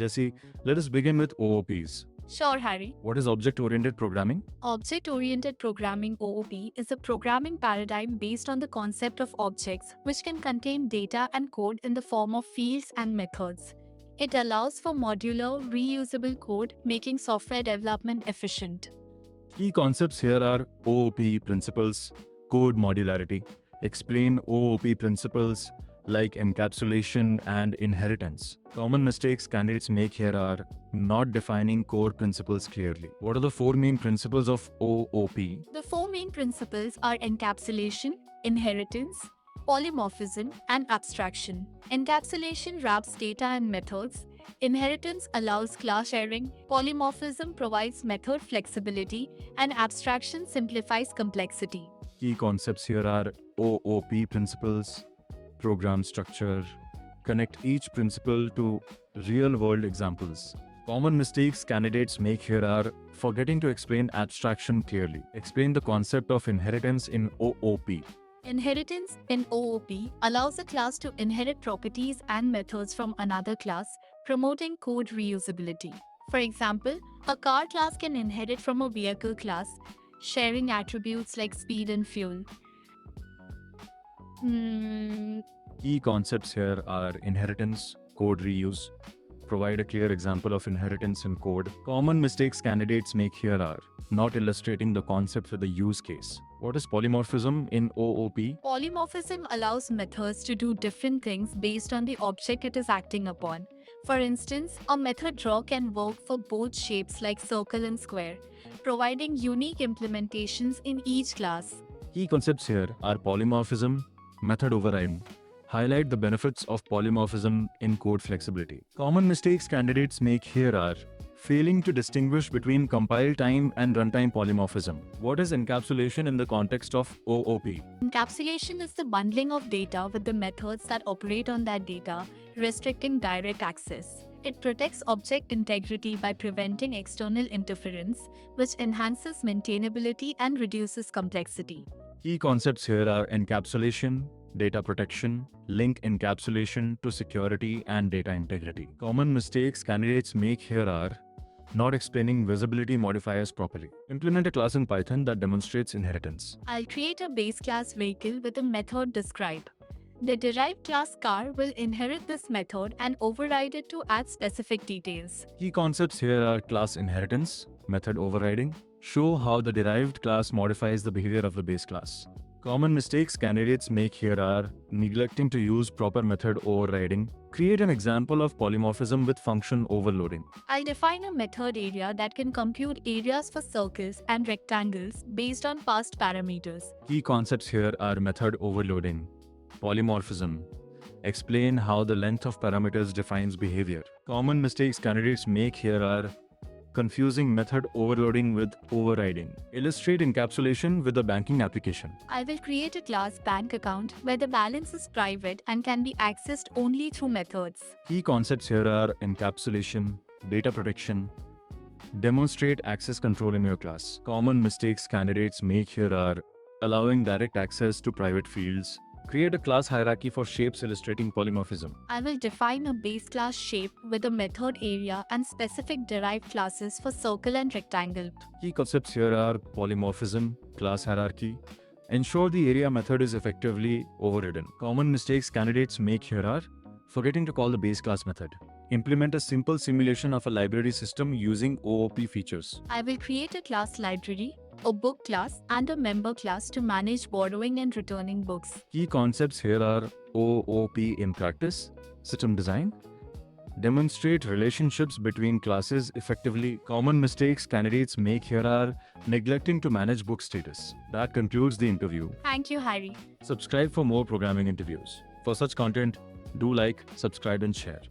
Jesse, let us begin with OOPs. Sure, Harry. What is object-oriented programming? Object oriented programming (OOP) is a programming paradigm based on the concept of objects, which can contain data and code in the form of fields and methods. It allows for modular, reusable code, making software development efficient. Key concepts here are OOP principles, code modularity. Explain OOP principles like encapsulation and inheritance. Common mistakes candidates make here are not defining core principles clearly. What are the four main principles of OOP? The four main principles are encapsulation, inheritance, polymorphism, and abstraction. Encapsulation wraps data and methods. Inheritance allows class sharing. Polymorphism provides method flexibility, and abstraction simplifies complexity. Key concepts here are OOP principles, program structure. Connect each principle to real-world examples. Common mistakes candidates make here are forgetting to explain abstraction clearly. Explain the concept of inheritance in OOP. Inheritance in OOP allows a class to inherit properties and methods from another class, promoting code reusability. For example, a car class can inherit from a vehicle class, sharing attributes like speed and fuel. Key concepts here are inheritance, code reuse. Provide a clear example of inheritance in code. Common mistakes candidates make here are not illustrating the concept with the use case. What is polymorphism in OOP? Polymorphism allows methods to do different things based on the object it is acting upon. For instance, a method draw can work for both shapes like circle and square, providing unique implementations in each class. Key concepts here are polymorphism, method overriding. Highlight the benefits of polymorphism in code flexibility. Common mistakes candidates make here are failing to distinguish between compile time and runtime polymorphism. What is encapsulation in the context of OOP? Encapsulation is the bundling of data with the methods that operate on that data, restricting direct access. It protects object integrity by preventing external interference, which enhances maintainability and reduces complexity. Key concepts here are encapsulation, data protection, link encapsulation to security and data integrity. Common mistakes candidates make here are not explaining visibility modifiers properly. Implement a class in Python that demonstrates inheritance. I'll create a base class vehicle with a method describe. The derived class car will inherit this method and override it to add specific details. Key concepts here are class inheritance, method overriding. Show how the derived class modifies the behavior of the base class. Common mistakes candidates make here are neglecting to use proper method overriding. Create an example of polymorphism with function overloading. I'll define a method area that can compute areas for circles and rectangles based on past parameters. Key concepts here are method overloading, polymorphism. Explain how the length of parameters defines behavior. Common mistakes candidates make here are confusing method overloading with overriding. Illustrate encapsulation with a banking application. I will create a class bank account where the balance is private and can be accessed only through methods. Key concepts here are encapsulation, data protection. Demonstrate access control in your class. Common mistakes candidates make here are allowing direct access to private fields. Create a class hierarchy for shapes illustrating polymorphism. I will define a base class shape with a method area and specific derived classes for circle and rectangle. Key concepts here are polymorphism, class hierarchy. Ensure the area method is effectively overridden. Common mistakes candidates make here are forgetting to call the base class method. Implement a simple simulation of a library system using OOP features. I will create a class library, a book class, and a member class to manage borrowing and returning books. Key concepts here are OOP in practice, system design. Demonstrate relationships between classes effectively. Common mistakes candidates make here are neglecting to manage book status. That concludes the interview. Thank you, Harry. Subscribe for more programming interviews. For such content, do like, subscribe and share.